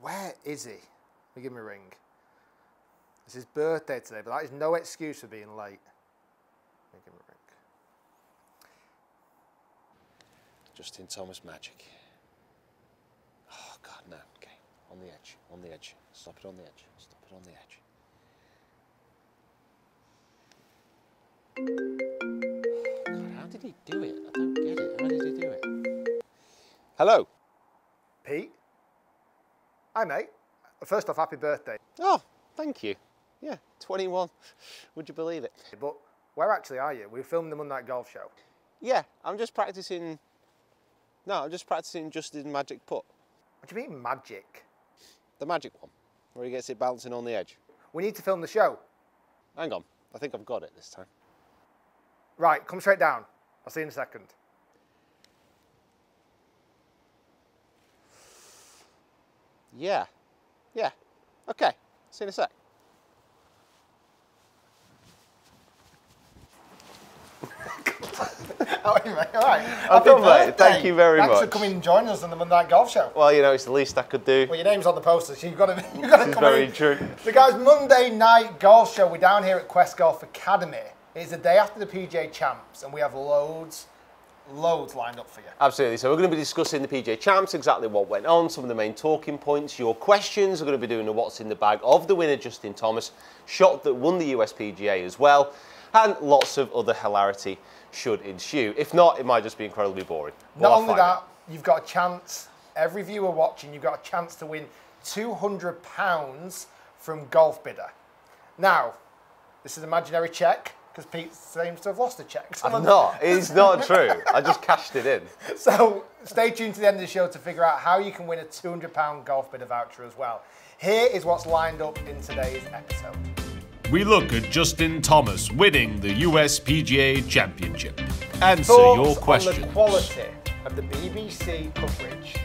Where is he? Let me give him a ring. It's his birthday today, but that is no excuse for being late. Let me give him a ring. Justin Thomas magic. Oh, God, no. Okay. On the edge. On the edge. Stop it on the edge. Stop it on the edge. God, how did he do it? I don't get it. How did he do it? Hello. Pete? Hi, mate. First off, happy birthday. Oh, thank you. Yeah, 21. Would you believe it? But where actually are you? We filmed the Monday Night Golf Show. Yeah, I'm just practicing. No, I'm just practicing Justin magic putt. What do you mean, magic? The magic one, where he gets it bouncing on the edge. We need to film the show. Hang on, I think I've got it this time. Right, come straight down. I'll see you in a second. Yeah, yeah. Okay, see you in a sec. How are you, mate? All right. I'm good, mate. Thank you very much. Thanks for coming and joining us on the Monday Night Golf Show. Well, you know, it's the least I could do. Well, your name's on the poster, so you've got to come This is in. very true. So, guys, Monday Night Golf Show. We're down here at Quest Golf Academy. It's the day after the PGA Champs, and we have loads lined up for you. Absolutely. So we're going to be discussing the PGA Champs, exactly what went on, some of the main talking points, your questions. We're going to be doing the what's in the bag of the winner, Justin Thomas, shot that won the US PGA as well, and lots of other hilarity should ensue. If not, it might just be incredibly boring. Not only that, you've got a chance, every viewer watching, you've got a chance to win £200 from Golf Bidder. Now, this is an imaginary cheque, because Pete seems to have lost a cheque. I'm not. It's not true. I just cashed it in. So stay tuned to the end of the show to figure out how you can win a £200 Golf Bidder voucher as well. Here is what's lined up in today's episode. We look at Justin Thomas winning the US PGA Championship. Answer Thoughts your questions. on the quality of the BBC coverage.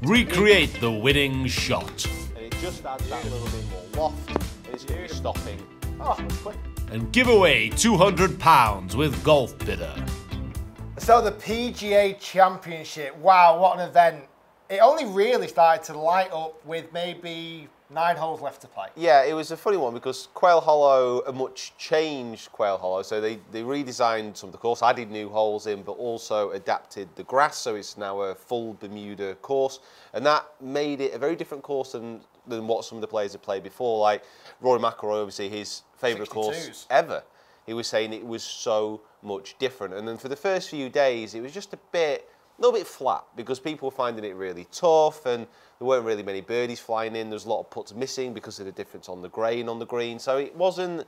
Recreate the winning shot. And it just adds that little bit more loft. And it's going to be stopping. Oh, that's quick. And give away £200 with Golf Bidder. So the PGA Championship, wow, what an event. It only really started to light up with maybe 9 holes left to play. Yeah, it was a funny one because Quail Hollow, a much changed Quail Hollow, so they redesigned some of the course, added new holes in, but also adapted the grass, so it's now a full Bermuda course, and that made it a very different course than what some of the players had played before. Like Rory McIlroy, obviously his favourite course ever. He was saying it was so much different, and then for the first few days, it was just a little bit flat because people were finding it really tough and there weren't really many birdies flying in. There was a lot of putts missing because of the difference on the grain on the green. So it wasn't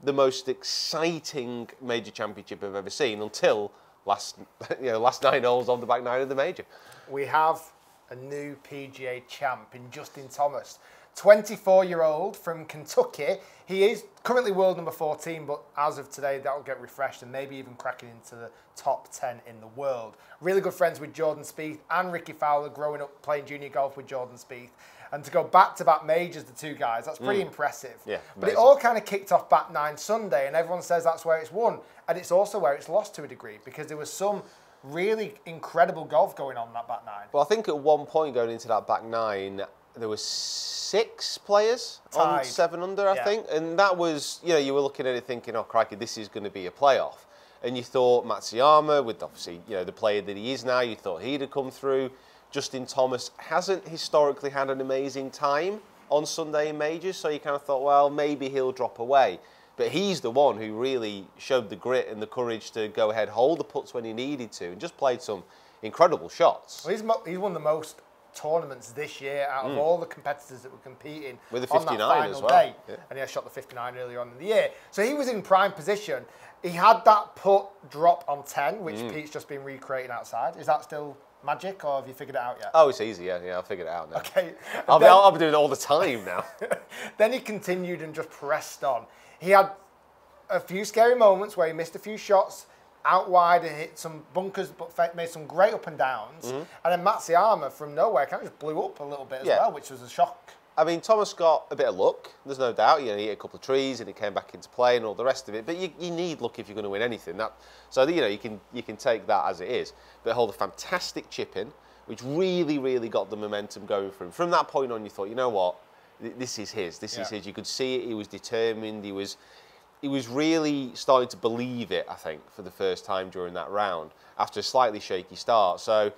the most exciting major championship I've ever seen until last 9 holes of the back 9 of the major. We have a new PGA champ in Justin Thomas. 24-year-old from Kentucky. He is currently world number 14, but as of today, that will get refreshed and maybe even cracking into the top 10 in the world. Really good friends with Jordan Spieth and Ricky Fowler, growing up playing junior golf with Jordan Spieth. And to go back-to-back majors, the two guys, that's pretty impressive. Yeah, but it all kind of kicked off back 9 Sunday, and everyone says that's where it's won. And it's also where it's lost to a degree, because there was some really incredible golf going on in that back 9. Well, I think at one point going into that back 9, there were 6 players on 7 under, I think. And that was, you were looking at it thinking, oh, crikey, this is going to be a playoff. And you thought Matsuyama, with obviously, the player that he is now, you thought he'd have come through. Justin Thomas hasn't historically had an amazing time on Sunday in majors, so you kind of thought, well, maybe he'll drop away. But he's the one who really showed the grit and the courage to go ahead, hold the putts when he needed to, and just played some incredible shots. Well, he's won the most tournaments this year out of all the competitors that were competing with the 59 on that final as well. Day. Yeah. And he had shot the 59 earlier on in the year. So he was in prime position. He had that putt drop on 10, which Pete's just been recreating outside. Is that still magic, or have you figured it out yet? Oh, it's easy, yeah, I've figured it out now. Okay. I'll be doing it all the time now. Then he continued and just pressed on. He had a few scary moments where he missed a few shots out wide and hit some bunkers, but made some great up and downs. And then Matsuyama from nowhere kind of just blew up a little bit as well, which was a shock. I mean, Thomas got a bit of luck, there's no doubt. He hit a couple of trees and it came back into play and all the rest of it. But you need luck if you're going to win anything. So you can take that as it is. But hold a fantastic chip in which really, really got the momentum going for him. From that point on, you thought, you know what, this is his. This is his. You could see it. He was determined. He was really starting to believe it, I think, for the first time during that round after a slightly shaky start. So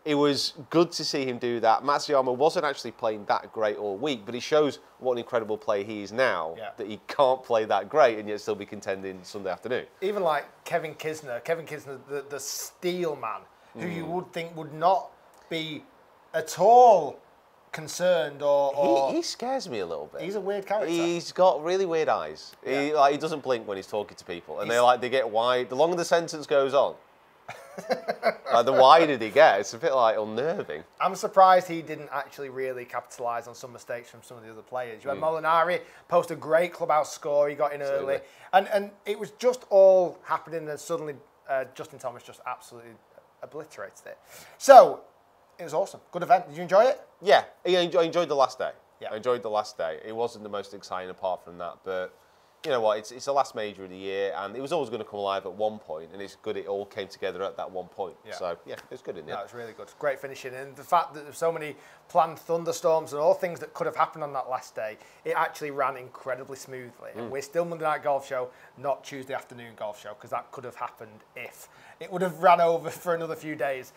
it was good to see him do that. Matsuyama wasn't actually playing that great all week, but he shows what an incredible player he is now, that he can't play that great and yet still be contending Sunday afternoon. Even like Kevin Kisner, the steel man, who you would think would not be at all concerned or... He scares me a little bit. He's a weird character. He's got really weird eyes. He doesn't blink when he's talking to people, and they get wide. The longer the sentence goes on, the wider they get. It's a bit like unnerving. I'm surprised he didn't actually really capitalise on some mistakes from some of the other players. You had Molinari post a great clubhouse score. He got in early, and it was just all happening, and suddenly Justin Thomas just absolutely obliterated it. So it was awesome. Good event. Did you enjoy it? Yeah, I enjoyed the last day. Yeah. I enjoyed the last day. It wasn't the most exciting apart from that, but you know what? It's the last major of the year, and it was always going to come alive at one point, and it's good it all came together at that one point. Yeah. So yeah, it was good in the end. It was really good. Great finishing, and the fact that there's so many planned thunderstorms and all things that could have happened on that last day, it actually ran incredibly smoothly. And we're still Monday Night Golf Show, not Tuesday afternoon golf show, because that could have happened if it would have ran over for another few days.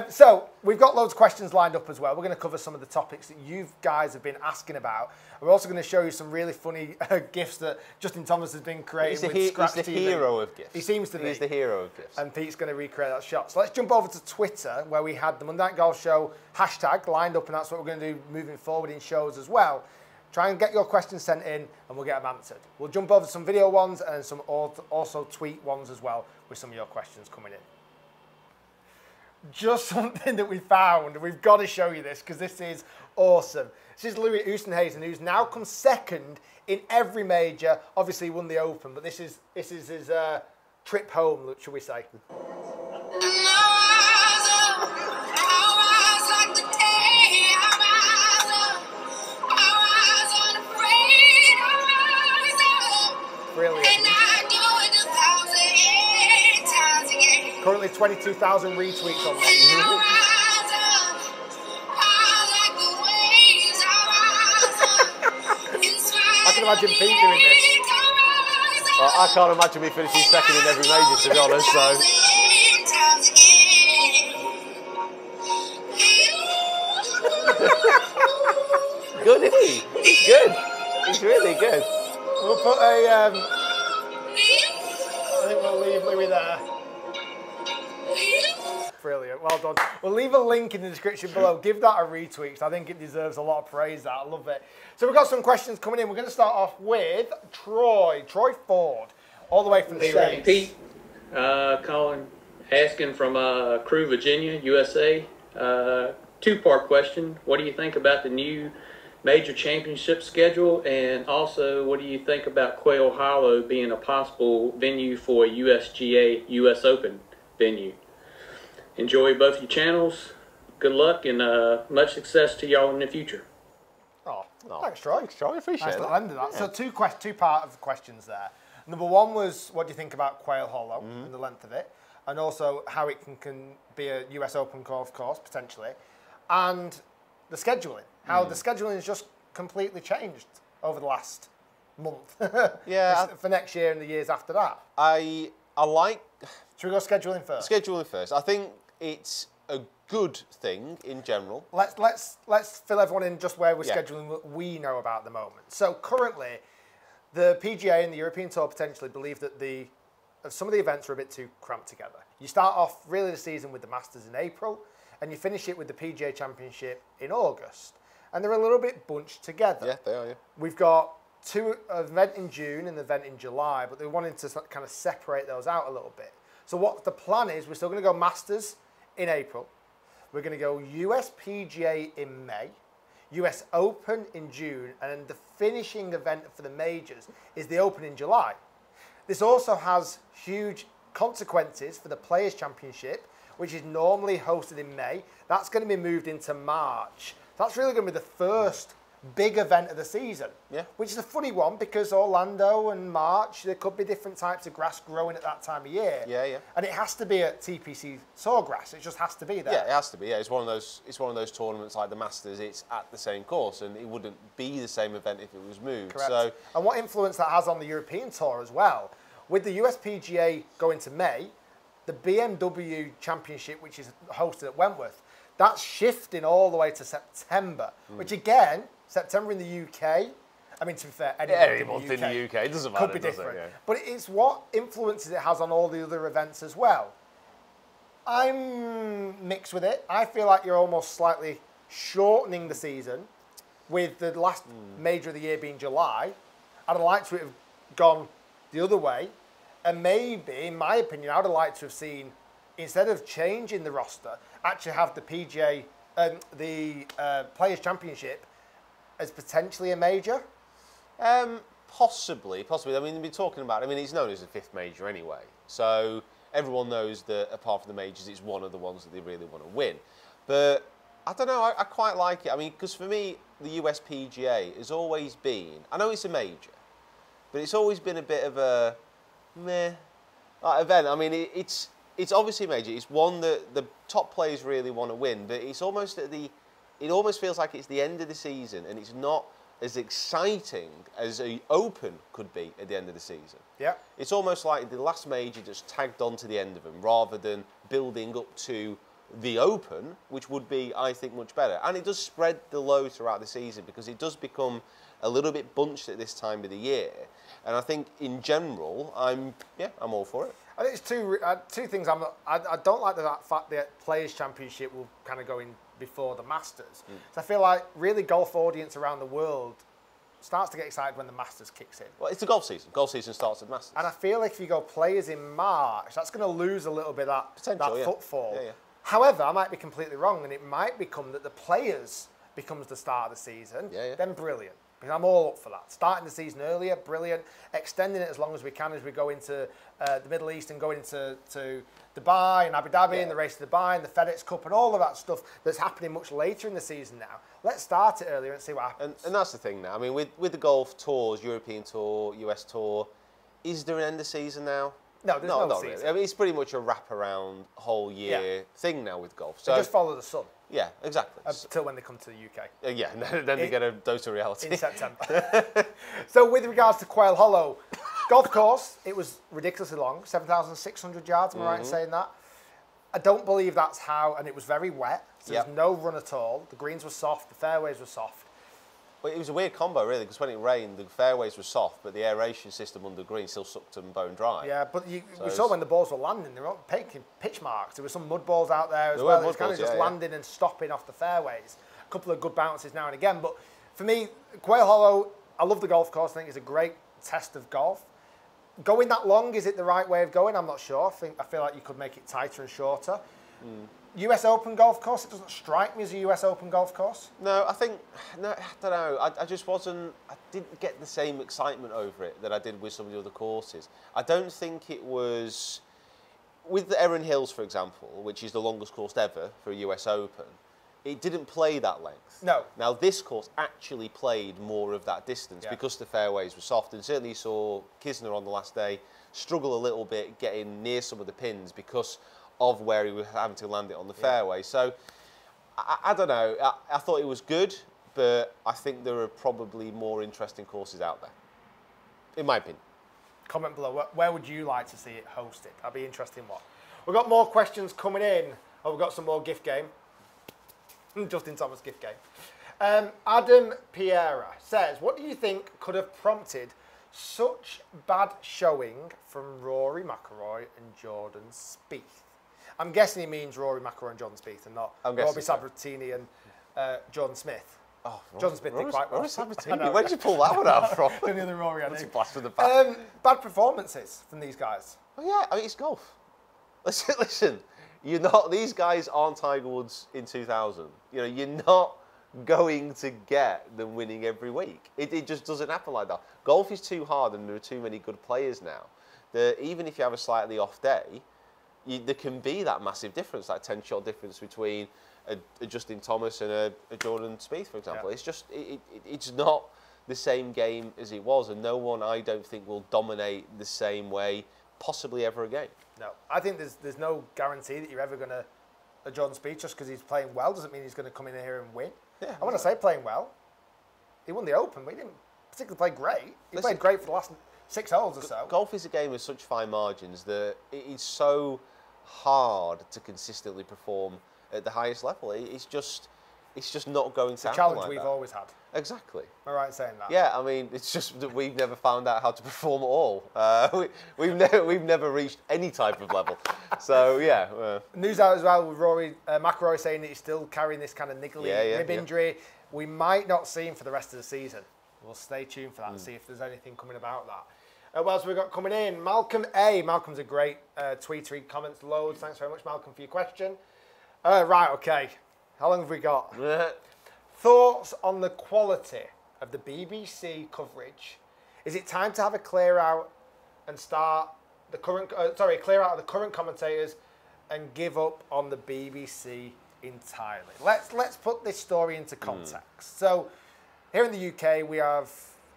So we've got loads of questions lined up as well. We're going to cover some of the topics that you guys have been asking about. We're also going to show you some really funny gifs that Justin Thomas has been creating with Scratch He's the TV. hero of gifs. He seems to be. He's the hero of gifs. And Pete's going to recreate that shot. So let's jump over to Twitter, where we had the Monday Night Golf Show hashtag lined up, and that's what we're going to do moving forward in shows as well. Try and get your questions sent in, and we'll get them answered. We'll jump over to some video ones and some also tweet ones as well, with some of your questions coming in. Just something that we found. We've got to show you this because this is awesome. This is Louis Oosthuizen, who's now come second in every major. Obviously, he won the Open, but this is his trip home, shall we say? Brilliant. Currently 22,000 retweets on this. I can imagine Pete doing this. Well, I can't imagine me finishing second in every major, to be honest. So. Good, isn't he? He's good. He's really good. We'll put a. I think we'll leave Louis there. Brilliant, well done. We'll leave a link in the description below. Give that a retweet, because I think it deserves a lot of praise. That I love it. So we've got some questions coming in. We're going to start off with Troy Ford, all the way from the States. Pete, calling, asking from Crew, Virginia, USA. Two-part question. What do you think about the new major championship schedule, and also what do you think about Quail Hollow being a possible venue for a USGA US Open venue? Enjoy both your channels. Good luck and much success to y'all in the future. Oh, thanks, Troy. Thanks, Troy. Appreciate nice that. End of that. Yeah. So two part of questions there. Number one was, what do you think about Quail Hollow and the length of it, and also how it can be a US Open golf course potentially, and the scheduling. How the scheduling has just completely changed over the last month. Yeah. For next year and the years after that. I like. Should we go scheduling first? Scheduling first. I think it's a good thing in general. Let's fill everyone in just where we're scheduling what we know about at the moment. So currently, the PGA and the European Tour potentially believe that some of the events are a bit too cramped together. You start off really the season with the Masters in April, and you finish it with the PGA Championship in August. And they're a little bit bunched together. Yeah, they are, yeah. We've got an event in June and an event in July, but they're wanting to kind of separate those out a little bit. So what the plan is, we're still going to go Masters in April. We're going to go US PGA in May, US Open in June, and then the finishing event for the majors is the Open in July. This also has huge consequences for the Players' Championship, which is normally hosted in May. That's going to be moved into March. That's really going to be the first big event of the season. Yeah. Which is a funny one because Orlando and March, there could be different types of grass growing at that time of year. Yeah, yeah. And it has to be at TPC Sawgrass. It just has to be there. Yeah, it has to be. Yeah, it's one of those tournaments like the Masters. It's at the same course, and it wouldn't be the same event if it was moved. Correct. So, and what influence that has on the European Tour as well. With the USPGA going to May, the BMW Championship, which is hosted at Wentworth, that's shifting all the way to September, which again, September in the UK, I mean, to be fair, any month in the UK, it doesn't matter, could be different. Yeah. But it's what influences it has on all the other events as well. I'm mixed with it. I feel like you're almost slightly shortening the season with the last major of the year being July. I'd have liked to have gone the other way. And maybe, in my opinion, I would have liked to have seen, instead of changing the roster, actually have the PGA, the Players' Championship as potentially a major. Possibly. I mean, we're talking about. I mean, it's known as the 5th major anyway, so everyone knows that apart from the majors, it's one of the ones that they really want to win. But I don't know. I quite like it. I mean, because for me, the USPGA has always been. I know it's a major, but it's always been a bit of a meh event. I mean, it's obviously a major. It's one that the top players really want to win, but it's almost at the. It almost feels like it's the end of the season, and it's not as exciting as an Open could be at the end of the season. Yeah. It's almost like the last major just tagged on to the end of them, rather than building up to the Open, which would be, I think, much better. And it does spread the load throughout the season because it does become a little bit bunched at this time of the year. And I think, in general, I'm all for it. I think it's two things. I don't like the fact that Players' Championship will kind of go in before the Masters. So I feel like really golf audience around the world starts to get excited when the Masters kicks in. Well, it's the golf season. Golf season starts at Masters. And I feel like if you go Players in March, that's going to lose a little bit of that footfall. Yeah, yeah. However, I might be completely wrong, and it might become that the Players becomes the start of the season. Yeah, yeah. Then brilliant. Because I'm all up for that. Starting the season earlier, brilliant. Extending it as long as we can as we go into the Middle East and go into Dubai and Abu Dhabi and the race to Dubai and the FedEx Cup and all of that stuff that's happening much later in the season now. Let's start it earlier and see what happens. And that's the thing now. I mean, with the golf tours, European Tour, US Tour, is there an end of season now? No, there's no not season. really. I mean, it's pretty much a wraparound whole year thing now with golf. So they just follow the sun. Yeah, exactly. Until when they come to the UK. Yeah, then they get a dose of reality. In September. So with regards to Quail Hollow, golf course, it was ridiculously long, 7,600 yards, am I right in saying that? I don't believe that's how, and it was very wet, so there's no run at all. The greens were soft, the fairways were soft. Well, it was a weird combo, really, because when it rained, the fairways were soft, but the aeration system under the green still sucked them bone dry. Yeah, but we saw when the balls were landing, they were all taking pitch marks. There were some mud balls out there as well. It was kind of just landing and stopping off the fairways. A couple of good bounces now and again. But for me, Quail Hollow, I love the golf course. I think it's a great test of golf. Going that long, is it the right way of going? I'm not sure. I feel like you could make it tighter and shorter. US Open golf course, it doesn't strike me as a US Open golf course. No, I don't know. I just wasn't, I didn't get the same excitement over it that I did with some of the other courses. I don't think it was, with the Erin Hills, for example, which is the longest course ever for a US Open, it didn't play that length. No. Now, this course actually played more of that distance because the fairways were soft, and certainly you saw Kisner on the last day struggle a little bit getting near some of the pins because of where he was having to land it on the fairway. So, I don't know. I thought it was good, but I think there are probably more interesting courses out there, in my opinion. Comment below. Where would you like to see it hosted? That'd be interesting. What? We've got more questions coming in. Oh, we've got some more gift game. Justin Thomas gift game. Adam Piera says, what do you think could have prompted such bad showing from Rory McIlroy and Jordan Spieth? I'm guessing he means Rory McIlroy and Jordan Spieth and not Robbie Sabatini and Jordan Smith. Oh, Jordan Smith did quite well. Rory Sabatini? Where did you pull that one out from? The other Rory, I That's a think. blast from the back. Bad performances from these guys. Oh yeah, I mean, it's golf. Listen, you're not. These guys aren't Tiger Woods in 2000. You know, you're not going to get them winning every week. It just doesn't happen like that. Golf is too hard, and there are too many good players now. That even if you have a slightly off day, there can be that massive difference, that 10-shot difference between a Justin Thomas and a Jordan Spieth, for example. It's just it's not the same game as it was, and no one, I don't think, will dominate the same way possibly ever again. No, I think there's no guarantee that you're ever going to a Jordan Spieth just because he's playing well doesn't mean he's going to come in here and win. Yeah, I want to say playing well. He won the Open, but he didn't particularly play great. He played great for the last 6 holes or so. Golf is a game with such fine margins that it is so hard to consistently perform at the highest level. It's just not going to happen. It's a challenge like we've that. always had. Exactly. Am I right in saying that? Yeah, I mean, it's just that we've never found out how to perform at all. We've never reached any type of level. So yeah. News out as well with Rory McIlroy saying that he's still carrying this kind of niggly rib injury. We might not see him for the rest of the season. We'll stay tuned for that and see if there's anything coming about that. What else have we got coming in? Malcolm A. Malcolm's a great tweeter. He comments loads. Thanks very much, Malcolm, for your question. Right, okay. How long have we got? Thoughts on the quality of the BBC coverage? Is it time to have a clear out and start the current? Clear out of the current commentators and give up on the BBC entirely. Let's put this story into context. So, here in the UK, we have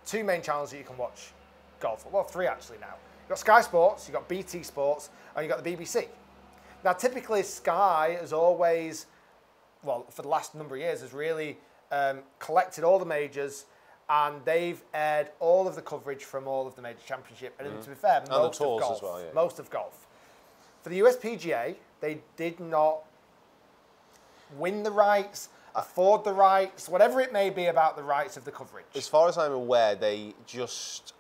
2 main channels that you can watch golf. Well, 3 actually now. You've got Sky Sports, you've got BT Sports, and you've got the BBC. Now, typically, Sky has always, well, for the last number of years, has really collected all the majors, and they've aired all of the coverage from all of the major championship, and to be fair, most of golf. As well, yeah. Most of golf. For the US PGA, they did not win the rights, afford the rights, whatever it may be about the rights of the coverage. As far as I'm aware, they just,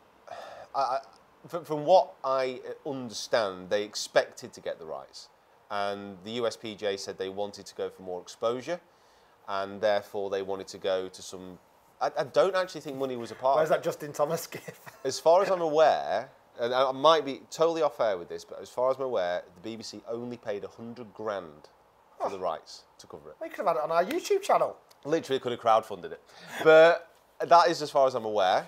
from what I understand, they expected to get the rights. And the USPGA said they wanted to go for more exposure, and therefore they wanted to go to some... I don't actually think money was a part Where's of it. that Justin Thomas gif? As far as I'm aware, and I might be totally off air with this, but as far as I'm aware, the BBC only paid 100 grand for the rights to cover it. We could have had it on our YouTube channel. Literally could have crowdfunded it. But that is as far as I'm aware.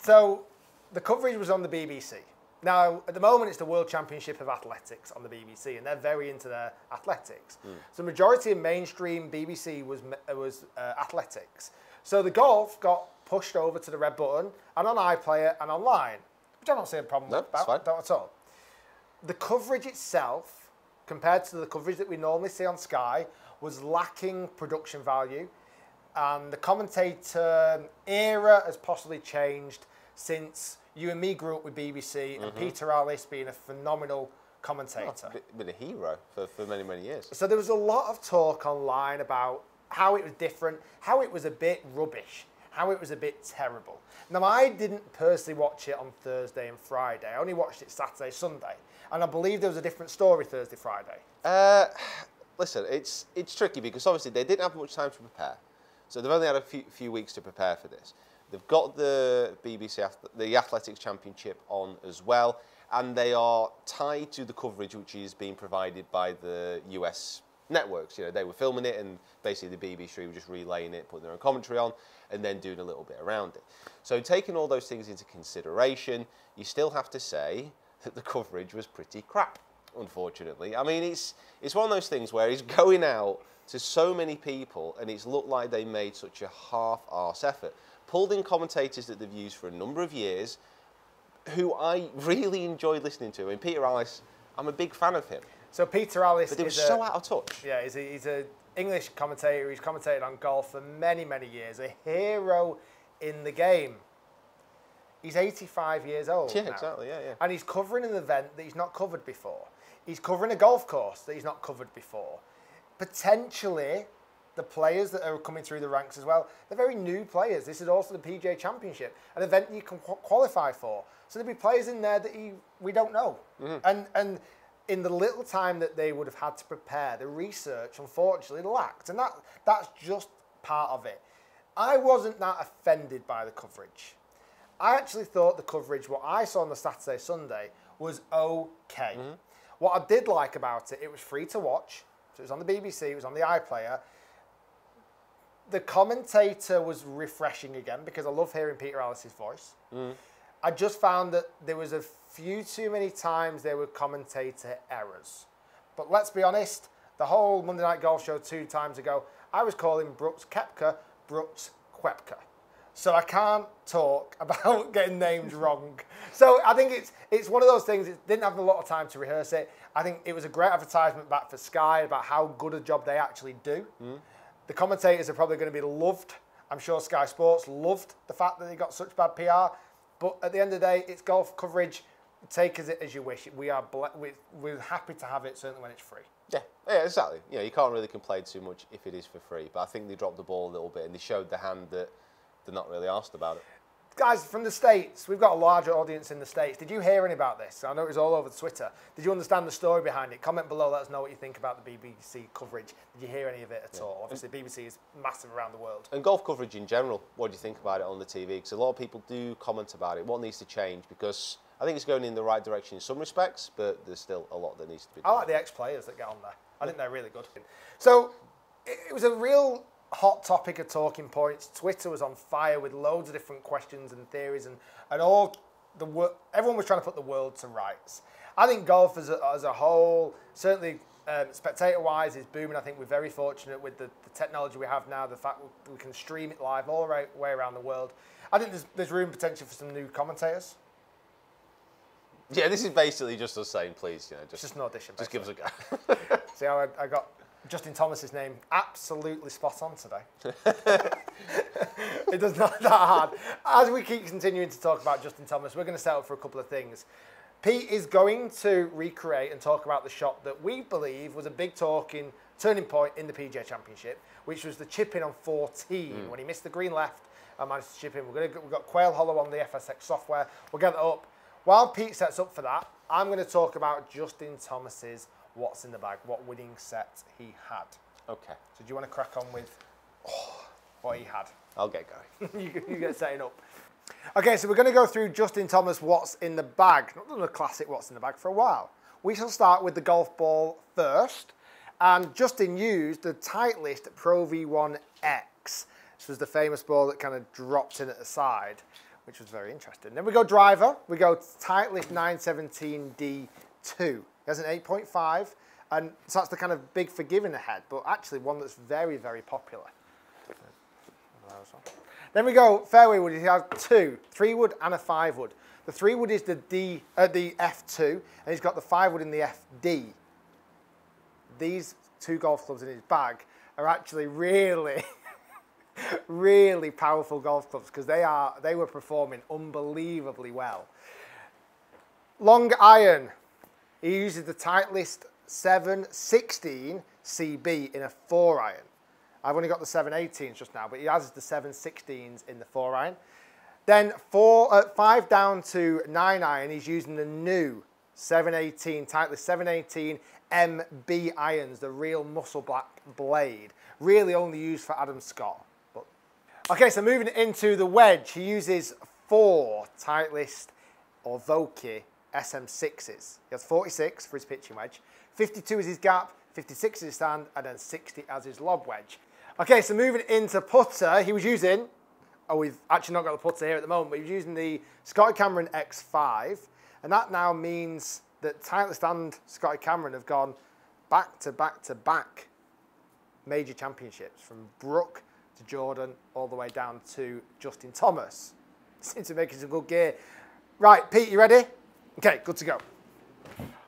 So the coverage was on the BBC. Now, at the moment, it's the World Championship of Athletics on the BBC, and they're very into their athletics. So the majority of mainstream BBC was athletics. So the golf got pushed over to the red button, and on iPlayer and online, which I don't see a problem with. That's fine. Don't at all. The coverage itself, compared to the coverage that we normally see on Sky, was lacking production value, and the commentator era has possibly changed since you and me grew up with BBC, and Peter Alice being a phenomenal commentator. Been a hero for many, many years. So there was a lot of talk online about how it was different, how it was a bit rubbish, how it was a bit terrible. Now, I didn't personally watch it on Thursday and Friday. I only watched it Saturday, Sunday. And I believe there was a different story Thursday, Friday. Listen, it's tricky because obviously they didn't have much time to prepare. So they've only had a few weeks to prepare for this. They've got the BBC, the Athletics Championship on as well, and they are tied to the coverage which is being provided by the US networks. You know, they were filming it, and basically the BBC were just relaying it, putting their own commentary on, and then doing a little bit around it. So taking all those things into consideration, you still have to say that the coverage was pretty crap, unfortunately. I mean, it's one of those things where it's going out to so many people, and it's looked like they made such a half-arse effort. Pulled in commentators that they've used for a number of years, who I really enjoyed listening to. And Peter Alice, I'm a big fan of him. So Peter Alice but he was so out of touch. Yeah, he's an English commentator. He's commentated on golf for many, many years. A hero in the game. He's 85 years old Yeah, now. exactly, yeah. And he's covering an event that he's not covered before. He's covering a golf course that he's not covered before. Potentially, the players that are coming through the ranks as well, they're very new players. This is also the PGA Championship, an event you can qualify for. So there'll be players in there that we don't know. And in the little time that they would have had to prepare, the research unfortunately lacked. And that's just part of it. I wasn't that offended by the coverage. I actually thought the coverage, what I saw on the Saturday, Sunday, was okay. What I did like about it, it was free to watch. So it was on the BBC, it was on the iPlayer. The commentator was refreshing again because I love hearing Peter Alice's voice. I just found that there was a few too many times there were commentator errors. But let's be honest, the whole Monday Night Golf show 2 times ago, I was calling Brooks Koepka Brooks Koepka. So I can't talk about getting names wrong. So I think it's one of those things. It didn't have a lot of time to rehearse it. I think it was a great advertisement back for Sky about how good a job they actually do. The commentators are probably going to be loved. I'm sure Sky Sports loved the fact that they got such bad PR. But at the end of the day, it's golf coverage. Take it as you wish. We're happy to have it, certainly when it's free. Yeah, exactly. You know, you can't really complain too much if it is for free. But I think they dropped the ball a little bit and they showed the hand that they're not really asked about it. Guys, from the States, we've got a larger audience in the States. Did you hear any about this? I know it was all over Twitter. Did you understand the story behind it? Comment below, let us know what you think about the BBC coverage. Did you hear any of it at all? Obviously, BBC is massive around the world. And golf coverage in general, what do you think about it on the TV? Because a lot of people do comment about it. What needs to change? Because I think it's going in the right direction in some respects, but there's still a lot that needs to be done. I like the ex-players that get on there. I think they're really good. So, it was a real hot topic of talking points. Twitter was on fire with loads of different questions and theories, and everyone was trying to put the world to rights. I think golf as a whole, certainly spectator-wise, is booming. I think we're very fortunate with the technology we have now, the fact we can stream it live all the way around the world. I think there's room potential for some new commentators. Yeah, this is basically just us saying, please, just an audition. Just give us a go. See how I got Justin Thomas's name absolutely spot on today. It does not that hard. As we keep continuing to talk about Justin Thomas, we're going to set up for a couple of things. Pete is going to recreate and talk about the shot that we believe was a big turning point in the PGA Championship, which was the chip in on 14 when he missed the green left and managed to chip in. We've got Quail Hollow on the FSX software. We'll get that up. While Pete sets up for that, I'm going to talk about Justin Thomas's what's in the bag, what winning set he had. Okay. So do you want to crack on with what he had? I'll get going. you get setting up. Okay, so we're going to go through Justin Thomas what's in the bag. Not done a classic what's in the bag for a while. We shall start with the golf ball first. And Justin used the Titleist Pro V1X. This was the famous ball that kind of dropped in at the side, which was very interesting. Then we go driver. We go Titleist 917D2. He has an 8.5, and so that's the kind of big forgiving ahead, but actually one that's very, very popular. Then we go fairway wood. He has 2, 3-wood and a 5-wood. The 3-wood is the F2, and he's got the 5-wood in the FD. These 2 golf clubs in his bag are actually really, really powerful golf clubs because they were performing unbelievably well. Long iron. He uses the Titleist 716 CB in a 4-iron. I've only got the 718s just now, but he has the 716s in the 4-iron. Then 5 down to 9-iron, he's using the new 718 Titleist 718 MB irons, the real muscle black blade, really only used for Adam Scott. But okay, so moving into the wedge, he uses 4 Titleist or Vokey SM6s. He has 46 for his pitching wedge, 52 is his gap, 56 is his stand, and then 60 as his lob wedge. Okay, so moving into putter, he was using, we've actually not got the putter here at the moment, but he was using the Scotty Cameron X5, and that now means that Titleist and Scotty Cameron have gone back to back to back major championships, from Brooke to Jordan, all the way down to Justin Thomas. Seems to be making some good gear. Right, Pete, you ready? Okay, good to go.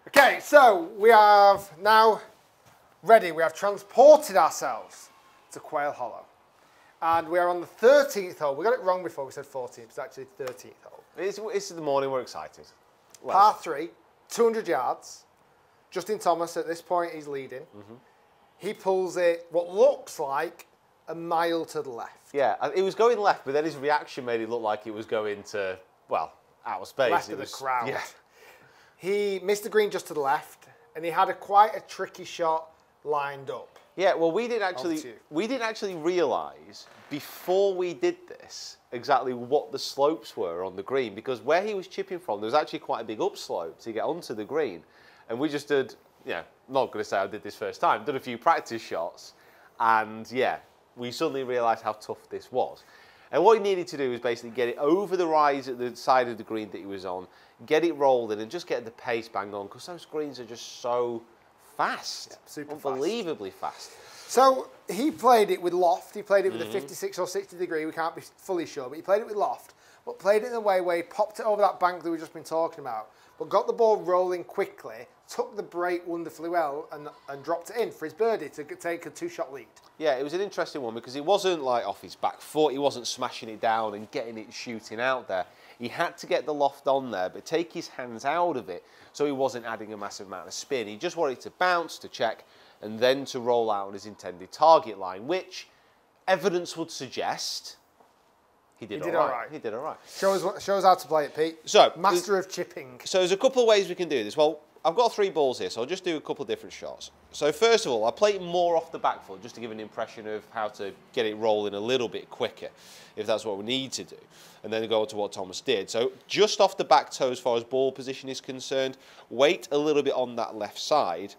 Okay, so we have now ready. We have transported ourselves to Quail Hollow. And we are on the 13th hole. We got it wrong before, we said 14th. It's actually 13th hole. It's in the morning, we're excited. Par 3, 200 yards. Justin Thomas, at this point, he's leading. He pulls it, what looks like, a mile to the left. Yeah, it was going left, but then his reaction made it look like it was going to, well, outer space. Left of the crowd. Yeah. He missed the green just to the left, and he had quite a tricky shot lined up. Yeah, well, we didn't actually realise before we did this exactly what the slopes were on the green, because where he was chipping from, there was actually quite a big upslope to get onto the green, and we just did, not going to say I did this first time, did a few practice shots, and yeah, we suddenly realised how tough this was. And what he needed to do was basically get it over the rise at the side of the green that he was on, get it rolled in, and just get the pace bang on, because those greens are just so fast. Yeah, super unbelievably fast. So he played it with loft. He played it with a 56 or 60 degree. We can't be fully sure, but he played it with loft. But played it in a way where he popped it over that bank that we've just been talking about, but got the ball rolling quickly, took the break wonderfully well, and dropped it in for his birdie to take a 2-shot lead. Yeah, it was an interesting one because it wasn't like off his back foot. He wasn't smashing it down and getting it shooting out there. He had to get the loft on there, but take his hands out of it, so he wasn't adding a massive amount of spin. He just wanted to bounce, to check, and then to roll out on his intended target line, which evidence would suggest he did all right. He did all right. Show us how to play it, Pete. So, master of chipping. So there's a couple of ways we can do this. Well, I've got 3 balls here, so I'll just do a couple of different shots. So first of all, I play it more off the back foot just to give an impression of how to get it rolling a little bit quicker, if that's what we need to do. And then go on to what Thomas did. So just off the back toe as far as ball position is concerned, wait a little bit on that left side.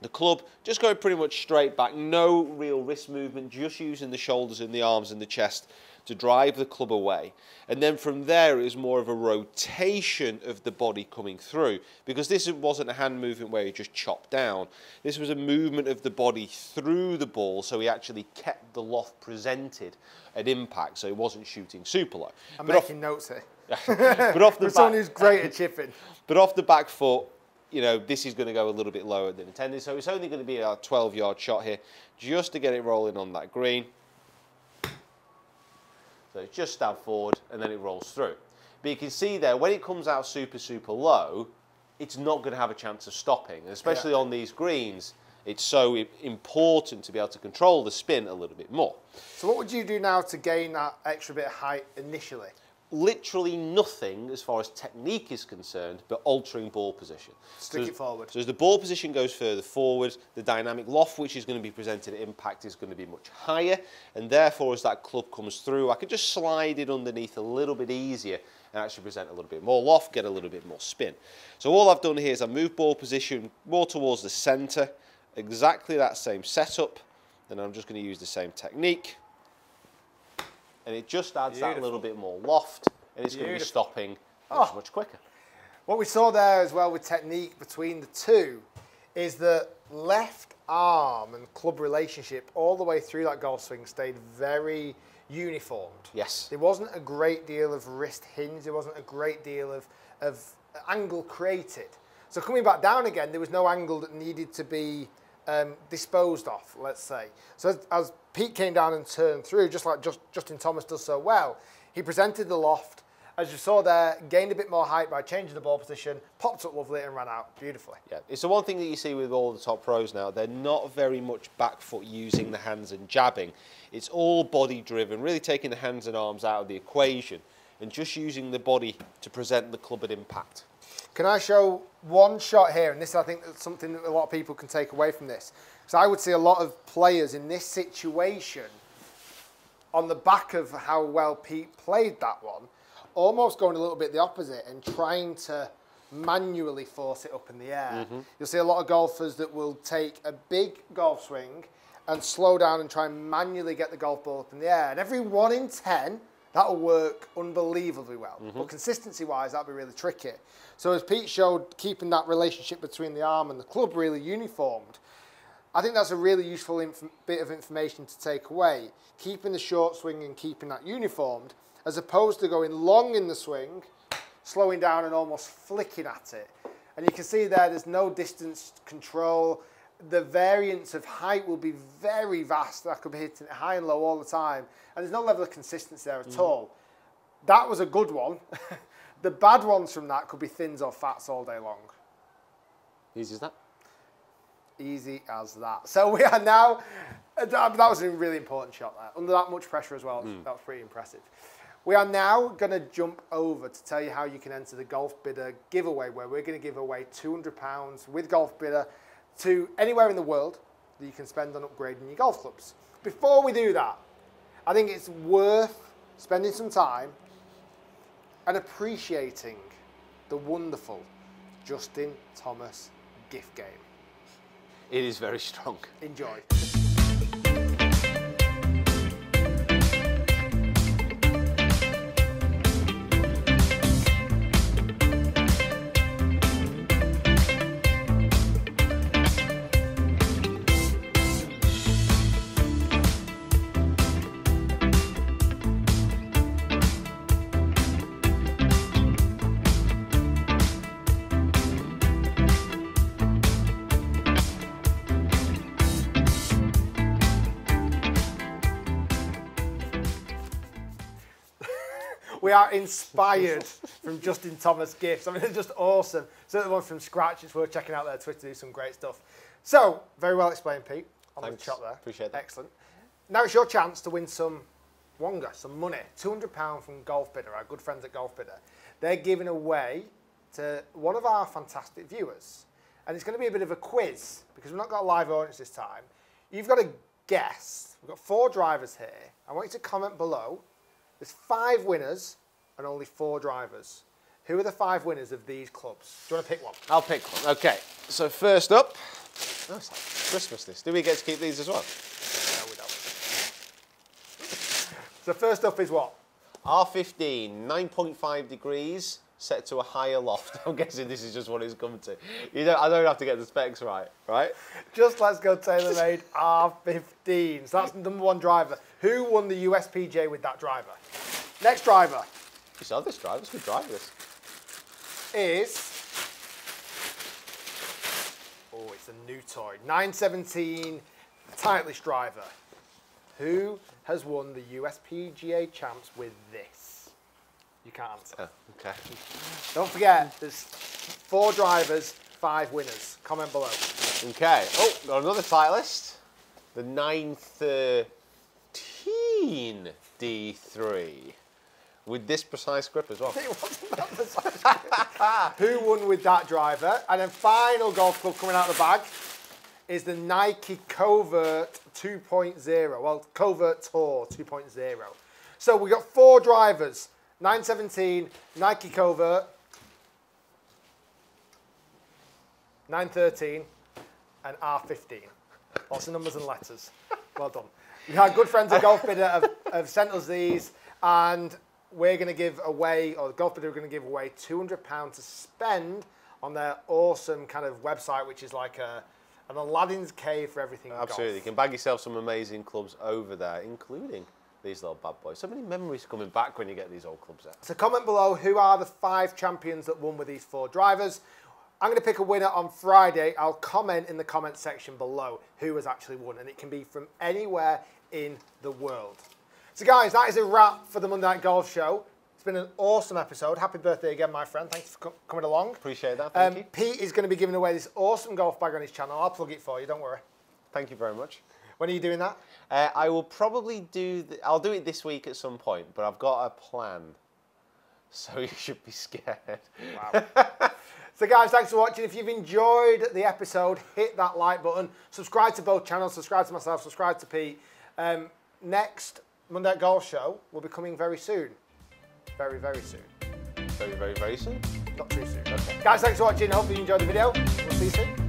The club just going pretty much straight back, no real wrist movement, just using the shoulders and the arms and the chest to drive the club away. And then from there it was more of a rotation of the body coming through, because this wasn't a hand movement where he just chopped down. This was a movement of the body through the ball, so he actually kept the loft presented at impact, so he wasn't shooting super low. I'm making notes here. But off the back, someone who's great at chipping. But off the back foot, you know, this is going to go a little bit lower than intended, so it's only going to be a 12-yard shot here, just to get it rolling on that green. So it's just stab forward and then it rolls through. But you can see there, when it comes out super, super low, it's not going to have a chance of stopping. And especially on these greens, it's so important to be able to control the spin a little bit more. So what would you do now to gain that extra bit of height initially? Literally nothing as far as technique is concerned, but altering ball position. Stick it forward. So as the ball position goes further forward, the dynamic loft which is going to be presented at impact is going to be much higher, and therefore as that club comes through, I can just slide it underneath a little bit easier and actually present a little bit more loft, get a little bit more spin. So all I've done here is I move ball position more towards the centre, exactly that same setup, then I'm just going to use the same technique. And it just adds that little bit more loft, and it's going to be stopping much quicker. What we saw there as well with technique between the two is that left arm and club relationship all the way through that golf swing stayed very uniformed. Yes. There wasn't a great deal of wrist hinge, there wasn't a great deal of angle created. So coming back down again, there was no angle that needed to be disposed of, let's say. So as Pete came down and turned through, just like Justin Thomas does so well, he presented the loft, as you saw there, gained a bit more height by changing the ball position, popped up lovely and ran out beautifully. Yeah, it's the one thing that you see with all the top pros now. They're not very much back foot using the hands and jabbing. It's all body driven, really taking the hands and arms out of the equation and just using the body to present the club at impact. Can I show one shot here? And this, I think, is something that a lot of people can take away from this. Because I would see a lot of players in this situation, on the back of how well Pete played that one, almost going a little bit the opposite and trying to manually force it up in the air. You'll see a lot of golfers that will take a big golf swing and slow down and try and manually get the golf ball up in the air. And every 1 in 10, that'll work unbelievably well. But consistency-wise, that'll be really tricky. So as Pete showed, keeping that relationship between the arm and the club really uniformed, I think that's a really useful bit of information to take away. Keeping the short swing and keeping that uniformed, as opposed to going long in the swing, slowing down and almost flicking at it. And you can see there's no distance control. The variance of height will be very vast. I could be hitting it high and low all the time. And there's no level of consistency there at all. That was a good one. The bad ones from that could be thins or fats all day long. Easy as that. Easy as that. So we are now, that was a really important shot there. Under that much pressure as well, that was pretty impressive. We are now going to jump over to tell you how you can enter the Golf Bidder giveaway, where we're going to give away £200 with Golf Bidder to anywhere in the world that you can spend on upgrading your golf clubs. Before we do that, I think it's worth spending some time and appreciating the wonderful Justin Thomas gift game. It is very strong. Enjoy. We are inspired from Justin Thomas gifts. I mean, they're just awesome. Certainly the one from scratch. It's worth checking out their Twitter. Do some great stuff. So, very well explained, Pete. On the shot there. Appreciate that. Excellent. Now it's your chance to win some wonga, some money. £200 from GolfBidder, our good friends at GolfBidder. They're giving away to one of our fantastic viewers. And it's going to be a bit of a quiz because we've not got a live audience this time. You've got to guess. We've got 4 drivers here. I want you to comment below. There's 5 winners and only 4 drivers. Who are the 5 winners of these clubs? Do you want to pick one? I'll pick one. Okay. So first up, oh, it's like Christmas this. Do we get to keep these as well? No, we don't. So first up is what? R15, 9.5 degrees, set to a higher loft. I'm guessing this is just what it's come to. I don't have to get the specs right? Just let's go tailor-made R15. So that's the #1 driver. Who won the US PGA with that driver? Next driver. You saw this driver, it's a good driver this. Is, oh, it's a new toy. 917 Titleist driver. Who has won the US PGA Champs with this? You can't answer. Oh, okay. Don't forget, there's 4 drivers, 5 winners. Comment below. Okay. Oh, got another Titleist. The 913 D3. With this precise grip as well. It wasn't that precise. Who won with that driver? And then final golf club coming out of the bag is the Nike Covert 2.0. Well, Covert Tour 2.0. So we got 4 drivers. 917, Nike Covert, 913, and R15. Lots of numbers and letters. Well done. Our good friends at GolfBidder have sent us these, and we're going to give away, or GolfBidder are going to give away £200 to spend on their awesome kind of website, which is like an Aladdin's cave for everything Absolutely. golf. You can bag yourself some amazing clubs over there, including these little bad boys. So many memories coming back when you get these old clubs out. So comment below who are the 5 champions that won with these 4 drivers. I'm going to pick a winner on Friday. I'll comment in the comment section below who has actually won, and it can be from anywhere in the world. So guys, that is a wrap for the Monday Night Golf Show. It's been an awesome episode. Happy birthday again, my friend. Thanks for coming along. Appreciate that. Thank you. Pete is going to be giving away this awesome golf bag on his channel. I'll plug it for you, don't worry. Thank you very much. When are you doing that? I will probably I'll do it this week at some point, but I've got a plan. So you should be scared. Wow. So guys, thanks for watching. If you've enjoyed the episode, hit that like button. Subscribe to both channels. Subscribe to myself. Subscribe to Pete. Next Monday Night Golf Show will be coming very soon. Very, very soon. Very, very, very soon? Not too soon. Okay. Guys, thanks for watching. Hopefully you enjoyed the video. We'll see you soon.